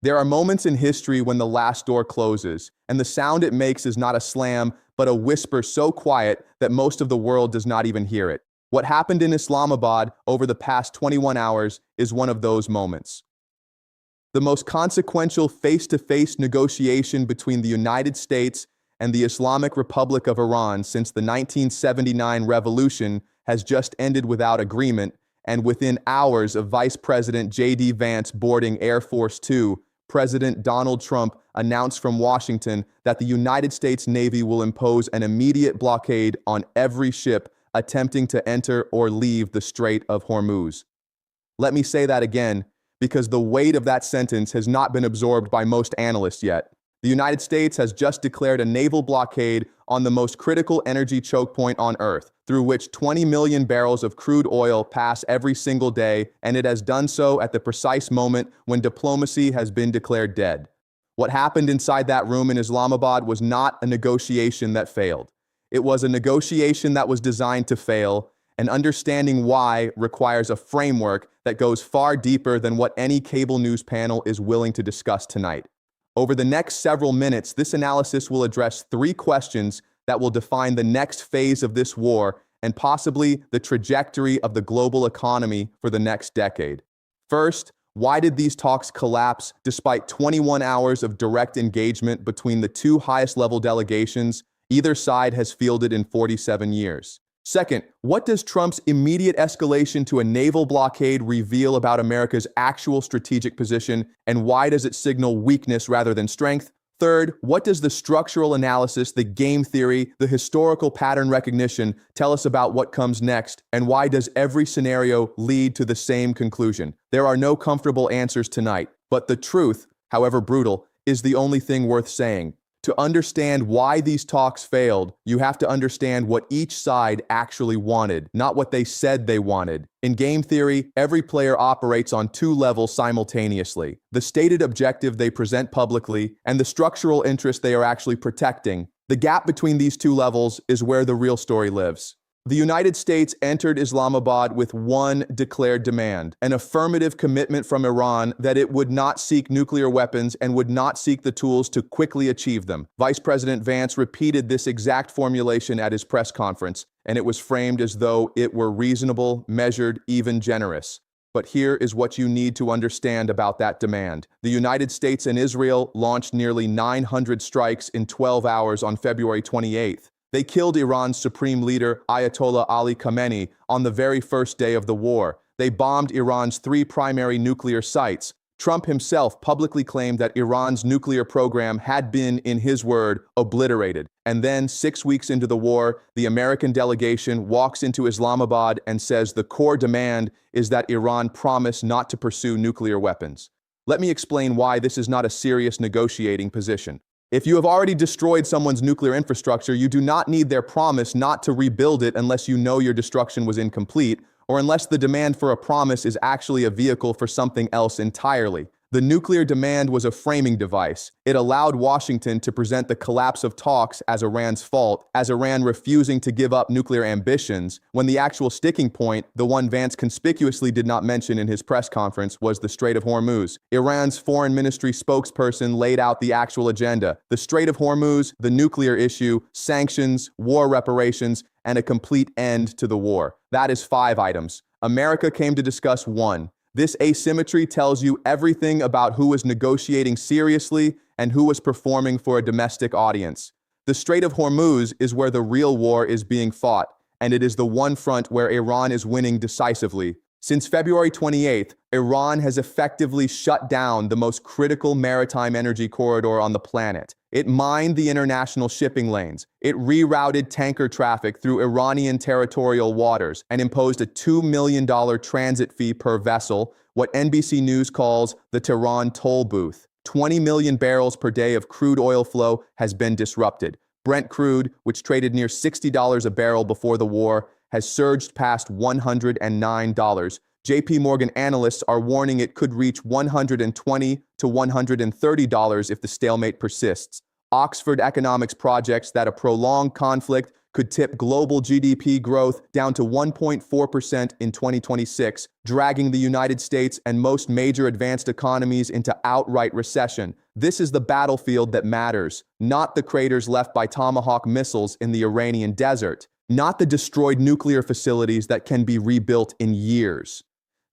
There are moments in history when the last door closes, and the sound it makes is not a slam, but a whisper so quiet that most of the world does not even hear it. What happened in Islamabad over the past 21 hours is one of those moments. The most consequential face-to-face negotiation between the United States and the Islamic Republic of Iran since the 1979 revolution has just ended without agreement, and within hours of Vice President J.D. Vance boarding Air Force Two, President Donald Trump announced from Washington that the United States Navy will impose an immediate blockade on every ship attempting to enter or leave the Strait of Hormuz. Let me say that again, because the weight of that sentence has not been absorbed by most analysts yet. The United States has just declared a naval blockade on the most critical energy choke point on Earth, through which 20 million barrels of crude oil pass every single day, and it has done so at the precise moment when diplomacy has been declared dead. What happened inside that room in Islamabad was not a negotiation that failed. It was a negotiation that was designed to fail, and understanding why requires a framework that goes far deeper than what any cable news panel is willing to discuss tonight. Over the next several minutes, this analysis will address three questions that will define the next phase of this war and possibly the trajectory of the global economy for the next decade. First, why did these talks collapse despite 21 hours of direct engagement between the two highest-level delegations either side has fielded in 47 years? Second, what does Trump's immediate escalation to a naval blockade reveal about America's actual strategic position, and why does it signal weakness rather than strength? Third, what does the structural analysis, the game theory, the historical pattern recognition tell us about what comes next, and why does every scenario lead to the same conclusion? There are no comfortable answers tonight, but the truth, however brutal, is the only thing worth saying. To understand why these talks failed, you have to understand what each side actually wanted, not what they said they wanted. In game theory, every player operates on two levels simultaneously: the stated objective they present publicly and the structural interest they are actually protecting. The gap between these two levels is where the real story lives. The United States entered Islamabad with one declared demand: an affirmative commitment from Iran that it would not seek nuclear weapons and would not seek the tools to quickly achieve them. Vice President Vance repeated this exact formulation at his press conference, and it was framed as though it were reasonable, measured, even generous. But here is what you need to understand about that demand. The United States and Israel launched nearly 900 strikes in 12 hours on February 28th. They killed Iran's supreme leader, Ayatollah Ali Khamenei, on the very first day of the war. They bombed Iran's three primary nuclear sites. Trump himself publicly claimed that Iran's nuclear program had been, in his word, obliterated. And then, 6 weeks into the war, the American delegation walks into Islamabad and says the core demand is that Iran promise not to pursue nuclear weapons. Let me explain why this is not a serious negotiating position. If you have already destroyed someone's nuclear infrastructure, you do not need their promise not to rebuild it unless you know your destruction was incomplete, or unless the demand for a promise is actually a vehicle for something else entirely. The nuclear demand was a framing device. It allowed Washington to present the collapse of talks as Iran's fault, as Iran refusing to give up nuclear ambitions, when the actual sticking point, the one Vance conspicuously did not mention in his press conference, was the Strait of Hormuz. Iran's foreign ministry spokesperson laid out the actual agenda: the Strait of Hormuz, the nuclear issue, sanctions, war reparations, and a complete end to the war. That is 5 items. America came to discuss 1. This asymmetry tells you everything about who was negotiating seriously and who was performing for a domestic audience. The Strait of Hormuz is where the real war is being fought, and it is the one front where Iran is winning decisively. Since February 28th, Iran has effectively shut down the most critical maritime energy corridor on the planet. It mined the international shipping lanes. It rerouted tanker traffic through Iranian territorial waters and imposed a $2 million transit fee per vessel, what NBC News calls the Tehran toll booth. 20 million barrels per day of crude oil flow has been disrupted. Brent crude, which traded near $60 a barrel before the war, has surged past $109. JP Morgan analysts are warning it could reach $120 to $130 if the stalemate persists. Oxford economics projects that a prolonged conflict could tip global GDP growth down to 1.4% in 2026, dragging the United States and most major advanced economies into outright recession. This is the battlefield that matters, not the craters left by Tomahawk missiles in the Iranian desert, not the destroyed nuclear facilities that can be rebuilt in years.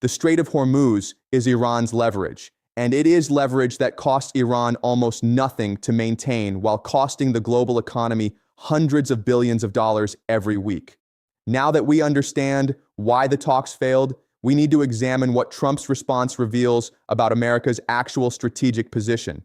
The Strait of Hormuz is Iran's leverage, and it is leverage that costs Iran almost nothing to maintain while costing the global economy hundreds of billions of dollars every week. Now that we understand why the talks failed, we need to examine what Trump's response reveals about America's actual strategic position.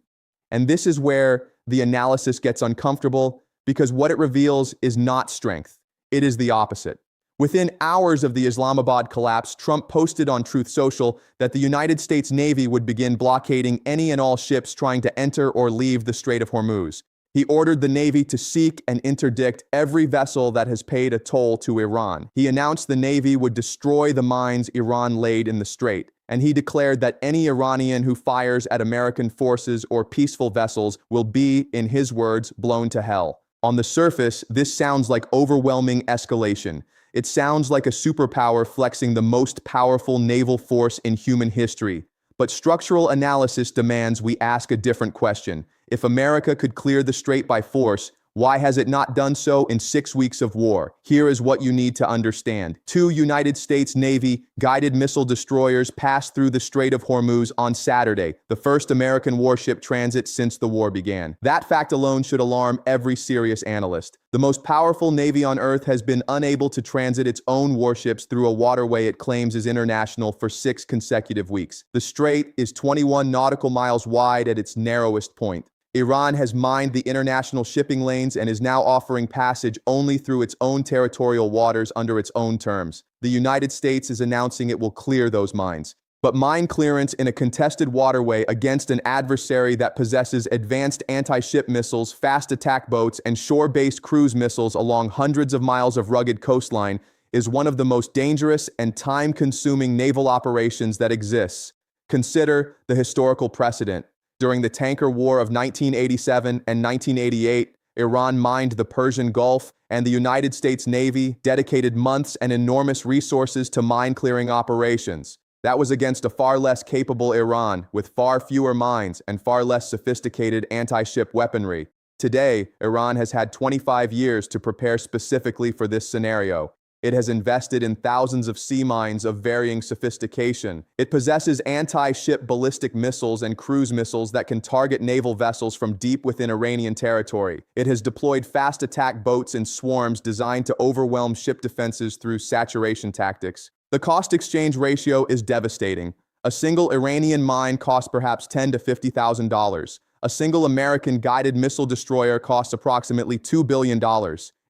And this is where the analysis gets uncomfortable, because what it reveals is not strength. It is the opposite. Within hours of the Islamabad collapse, Trump posted on Truth Social that the United States Navy would begin blockading any and all ships trying to enter or leave the Strait of Hormuz. He ordered the Navy to seek and interdict every vessel that has paid a toll to Iran. He announced the Navy would destroy the mines Iran laid in the strait, and he declared that any Iranian who fires at American forces or peaceful vessels will be, in his words, blown to hell. On the surface, this sounds like overwhelming escalation. It sounds like a superpower flexing the most powerful naval force in human history. But structural analysis demands we ask a different question. If America could clear the strait by force, why has it not done so in 6 weeks of war? Here is what you need to understand. 2 United States Navy guided missile destroyers passed through the Strait of Hormuz on Saturday, the first American warship transit since the war began. That fact alone should alarm every serious analyst. The most powerful navy on Earth has been unable to transit its own warships through a waterway it claims is international for 6 consecutive weeks. The strait is 21 nautical miles wide at its narrowest point. Iran has mined the international shipping lanes and is now offering passage only through its own territorial waters under its own terms. The United States is announcing it will clear those mines. But mine clearance in a contested waterway against an adversary that possesses advanced anti-ship missiles, fast attack boats, and shore-based cruise missiles along hundreds of miles of rugged coastline is one of the most dangerous and time-consuming naval operations that exists. Consider the historical precedent. During the tanker war of 1987 and 1988, Iran mined the Persian Gulf, and the United States Navy dedicated months and enormous resources to mine-clearing operations. That was against a far less capable Iran, with far fewer mines and far less sophisticated anti-ship weaponry. Today, Iran has had 25 years to prepare specifically for this scenario. It has invested in thousands of sea mines of varying sophistication. It possesses anti-ship ballistic missiles and cruise missiles that can target naval vessels from deep within Iranian territory. It has deployed fast attack boats in swarms designed to overwhelm ship defenses through saturation tactics. The cost-exchange ratio is devastating. A single Iranian mine costs perhaps $10,000 to $50,000. A single American guided missile destroyer costs approximately $2 billion.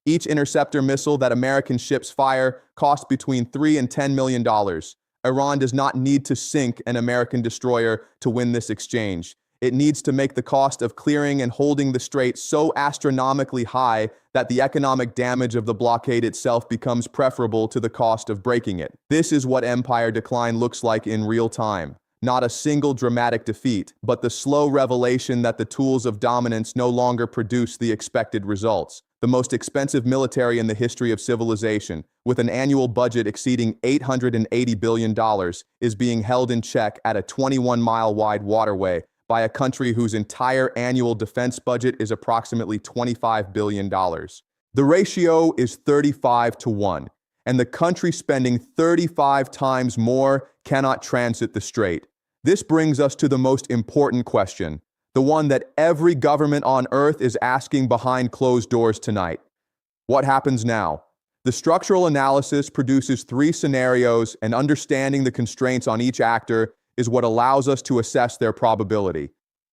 Each interceptor missile that American ships fire costs between $3 and $10 million. Iran does not need to sink an American destroyer to win this exchange. It needs to make the cost of clearing and holding the strait so astronomically high that the economic damage of the blockade itself becomes preferable to the cost of breaking it. This is what empire decline looks like in real time. Not a single dramatic defeat, but the slow revelation that the tools of dominance no longer produce the expected results. The most expensive military in the history of civilization, with an annual budget exceeding $880 billion, is being held in check at a 21-mile-wide waterway by a country whose entire annual defense budget is approximately $25 billion. The ratio is 35-1, and the country spending 35 times more cannot transit the strait. This brings us to the most important question, the one that every government on Earth is asking behind closed doors tonight. What happens now? The structural analysis produces 3 scenarios, and understanding the constraints on each actor is what allows us to assess their probability.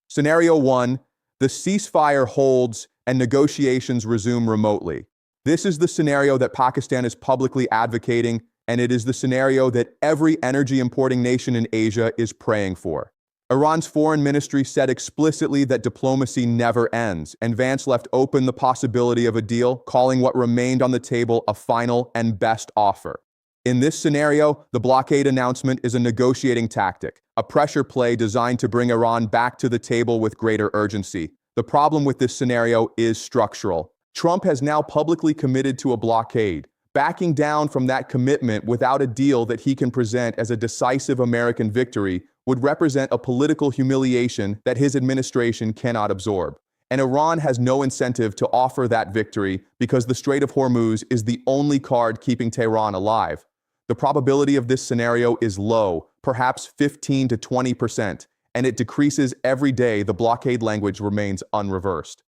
Scenario 1, the ceasefire holds and negotiations resume remotely. This is the scenario that Pakistan is publicly advocating, and it is the scenario that every energy importing nation in Asia is praying for. Iran's foreign ministry said explicitly that diplomacy never ends, and Vance left open the possibility of a deal, calling what remained on the table a final and best offer. In this scenario, the blockade announcement is a negotiating tactic, a pressure play designed to bring Iran back to the table with greater urgency. The problem with this scenario is structural. Trump has now publicly committed to a blockade. Backing down from that commitment without a deal that he can present as a decisive American victory would represent a political humiliation that his administration cannot absorb. And Iran has no incentive to offer that victory because the Strait of Hormuz is the only card keeping Tehran alive. The probability of this scenario is low, perhaps 15 to 20%, and it decreases every day the blockade language remains unreversed.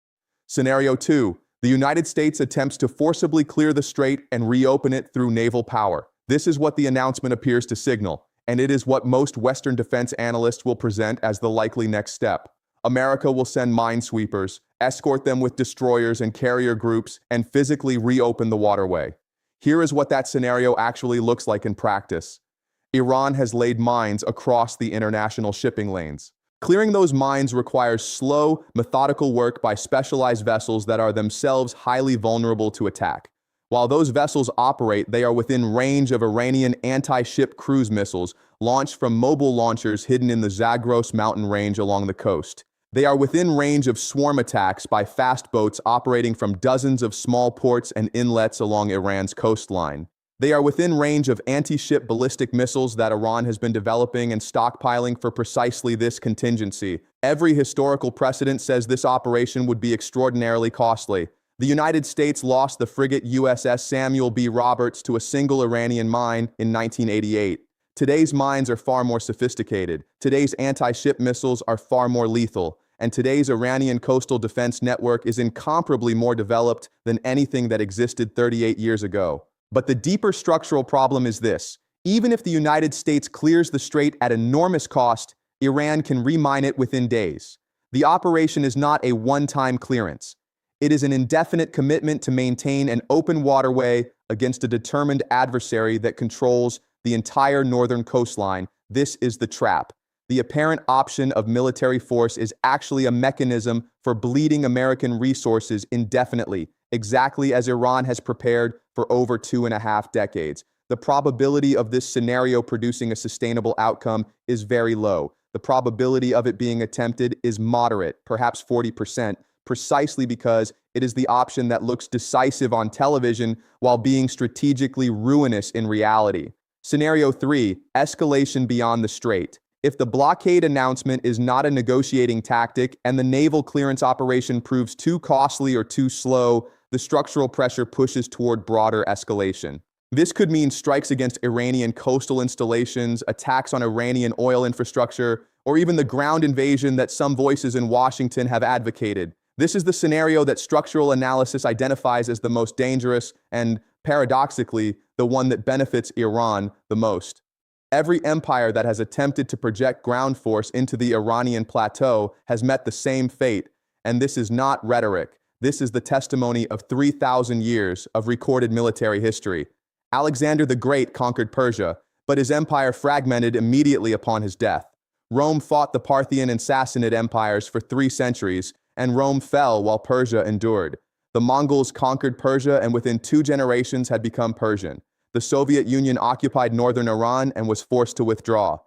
Scenario 2. The United States attempts to forcibly clear the strait and reopen it through naval power. This is what the announcement appears to signal, and it is what most Western defense analysts will present as the likely next step. America will send minesweepers, escort them with destroyers and carrier groups, and physically reopen the waterway. Here is what that scenario actually looks like in practice. Iran has laid mines across the international shipping lanes. Clearing those mines requires slow, methodical work by specialized vessels that are themselves highly vulnerable to attack. While those vessels operate, they are within range of Iranian anti-ship cruise missiles launched from mobile launchers hidden in the Zagros mountain range along the coast. They are within range of swarm attacks by fast boats operating from dozens of small ports and inlets along Iran's coastline. They are within range of anti-ship ballistic missiles that Iran has been developing and stockpiling for precisely this contingency. Every historical precedent says this operation would be extraordinarily costly. The United States lost the frigate USS Samuel B. Roberts to a single Iranian mine in 1988. Today's mines are far more sophisticated. Today's anti-ship missiles are far more lethal. And today's Iranian coastal defense network is incomparably more developed than anything that existed 38 years ago. But the deeper structural problem is this. Even if the United States clears the strait at enormous cost, Iran can remine it within days. The operation is not a one-time clearance. It is an indefinite commitment to maintain an open waterway against a determined adversary that controls the entire northern coastline. This is the trap. The apparent option of military force is actually a mechanism for bleeding American resources indefinitely, exactly as Iran has prepared for over 2.5 decades. The probability of this scenario producing a sustainable outcome is very low. The probability of it being attempted is moderate, perhaps 40%, precisely because it is the option that looks decisive on television while being strategically ruinous in reality. Scenario 3, escalation beyond the strait. If the blockade announcement is not a negotiating tactic and the naval clearance operation proves too costly or too slow, the structural pressure pushes toward broader escalation. This could mean strikes against Iranian coastal installations, attacks on Iranian oil infrastructure, or even the ground invasion that some voices in Washington have advocated. This is the scenario that structural analysis identifies as the most dangerous and, paradoxically, the one that benefits Iran the most. Every empire that has attempted to project ground force into the Iranian plateau has met the same fate, and this is not rhetoric. This is the testimony of 3,000 years of recorded military history. Alexander the Great conquered Persia, but his empire fragmented immediately upon his death. Rome fought the Parthian and Sassanid empires for 3 centuries, and Rome fell while Persia endured. The Mongols conquered Persia and within 2 generations had become Persian. The Soviet Union occupied northern Iran and was forced to withdraw.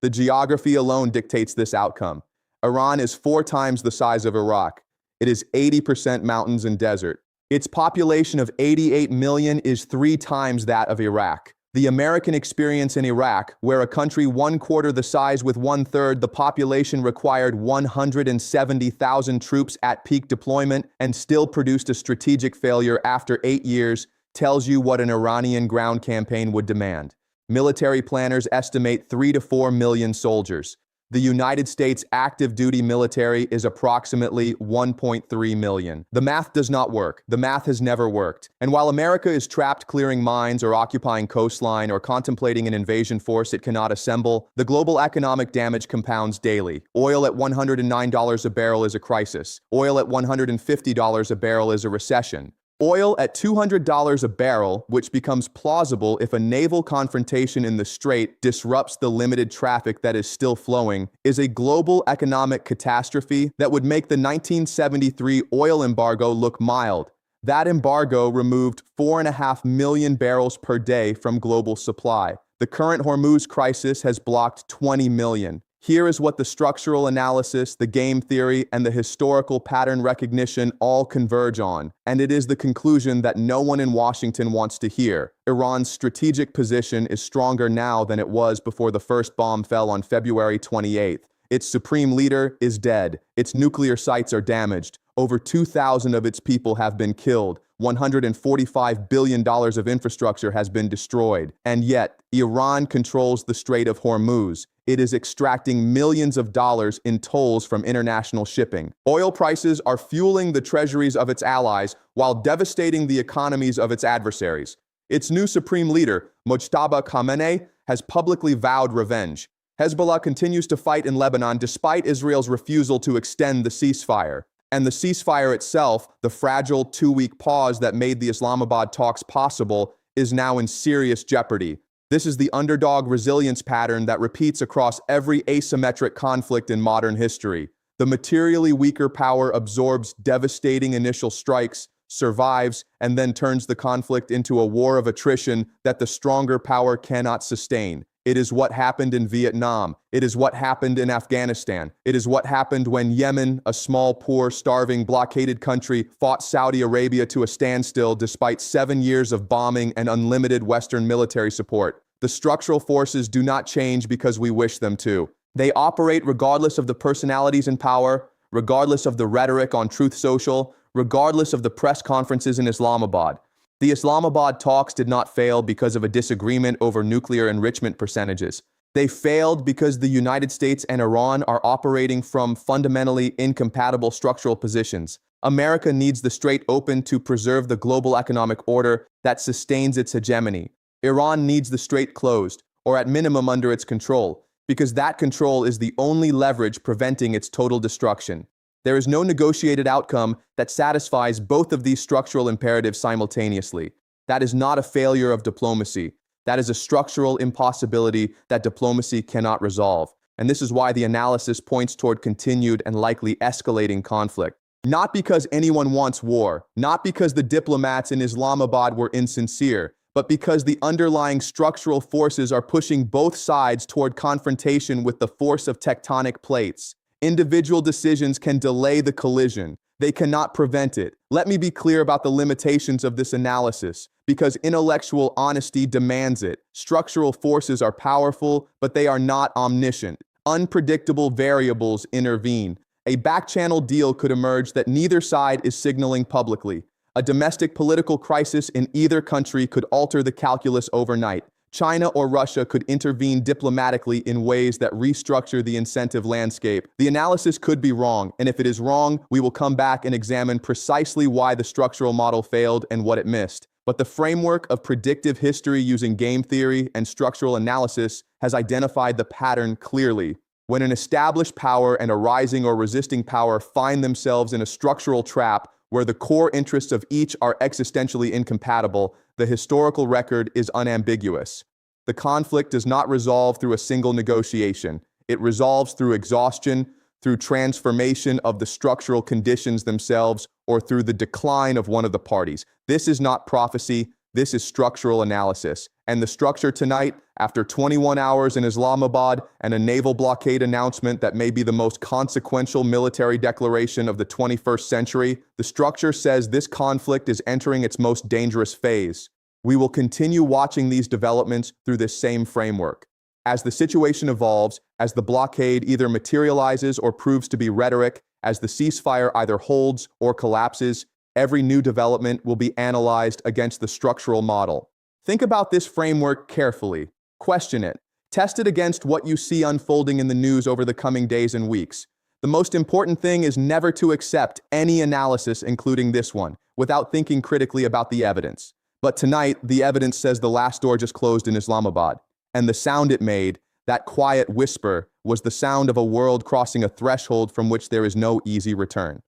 The geography alone dictates this outcome. Iran is 4 times the size of Iraq. It is 80% mountains and desert. Its population of 88 million is 3 times that of Iraq. The American experience in Iraq, where a country 1/4 the size with 1/3 the population required 170,000 troops at peak deployment and still produced a strategic failure after 8 years, tells you what an Iranian ground campaign would demand. Military planners estimate 3 to 4 million soldiers. The United States active duty military is approximately 1.3 million. The math does not work. The math has never worked. And while America is trapped clearing mines or occupying coastline or contemplating an invasion force it cannot assemble, the global economic damage compounds daily. Oil at $109 a barrel is a crisis. Oil at $150 a barrel is a recession. Oil at $200 a barrel, which becomes plausible if a naval confrontation in the strait disrupts the limited traffic that is still flowing, is a global economic catastrophe that would make the 1973 oil embargo look mild. That embargo removed 4.5 million barrels per day from global supply. The current Hormuz crisis has blocked 20 million. Here is what the structural analysis, the game theory, and the historical pattern recognition all converge on, and it is the conclusion that no one in Washington wants to hear. Iran's strategic position is stronger now than it was before the first bomb fell on February 28th. Its supreme leader is dead. Its nuclear sites are damaged. Over 2,000 of its people have been killed. $145 billion of infrastructure has been destroyed. And yet, Iran controls the Strait of Hormuz. It is extracting millions of dollars in tolls from international shipping. Oil prices are fueling the treasuries of its allies while devastating the economies of its adversaries. Its new supreme leader, Mojtaba Khamenei, has publicly vowed revenge. Hezbollah continues to fight in Lebanon despite Israel's refusal to extend the ceasefire. And the ceasefire itself, the fragile two-week pause that made the Islamabad talks possible, is now in serious jeopardy. This is the underdog resilience pattern that repeats across every asymmetric conflict in modern history. The materially weaker power absorbs devastating initial strikes, survives, and then turns the conflict into a war of attrition that the stronger power cannot sustain. It is what happened in Vietnam. It is what happened in Afghanistan. It is what happened when Yemen, a small, poor, starving, blockaded country, fought Saudi Arabia to a standstill despite 7 years of bombing and unlimited Western military support. The structural forces do not change because we wish them to. They operate regardless of the personalities in power, regardless of the rhetoric on Truth Social, regardless of the press conferences in Islamabad. The Islamabad talks did not fail because of a disagreement over nuclear enrichment percentages. They failed because the United States and Iran are operating from fundamentally incompatible structural positions. America needs the strait open to preserve the global economic order that sustains its hegemony. Iran needs the strait closed, or at minimum under its control, because that control is the only leverage preventing its total destruction. There is no negotiated outcome that satisfies both of these structural imperatives simultaneously. That is not a failure of diplomacy. That is a structural impossibility that diplomacy cannot resolve. And this is why the analysis points toward continued and likely escalating conflict. Not because anyone wants war, not because the diplomats in Islamabad were insincere, but because the underlying structural forces are pushing both sides toward confrontation with the force of tectonic plates. Individual decisions can delay the collision. They cannot prevent it. Let me be clear about the limitations of this analysis, because intellectual honesty demands it. Structural forces are powerful, but they are not omniscient. Unpredictable variables intervene. A back-channel deal could emerge that neither side is signaling publicly. A domestic political crisis in either country could alter the calculus overnight. China or Russia could intervene diplomatically in ways that restructure the incentive landscape. The analysis could be wrong, and if it is wrong, we will come back and examine precisely why the structural model failed and what it missed. But the framework of predictive history using game theory and structural analysis has identified the pattern clearly. When an established power and a rising or resisting power find themselves in a structural trap where the core interests of each are existentially incompatible, the historical record is unambiguous. The conflict does not resolve through a single negotiation. It resolves through exhaustion, through transformation of the structural conditions themselves, or through the decline of one of the parties. This is not prophecy. This is structural analysis. And the structure tonight, after 21 hours in Islamabad and a naval blockade announcement that may be the most consequential military declaration of the 21st century, the structure says this conflict is entering its most dangerous phase. We will continue watching these developments through this same framework. As the situation evolves, as the blockade either materializes or proves to be rhetoric, as the ceasefire either holds or collapses, every new development will be analyzed against the structural model. Think about this framework carefully. Question it. Test it against what you see unfolding in the news over the coming days and weeks. The most important thing is never to accept any analysis, including this one, without thinking critically about the evidence. But tonight, the evidence says the last door just closed in Islamabad. And the sound it made, that quiet whisper, was the sound of a world crossing a threshold from which there is no easy return.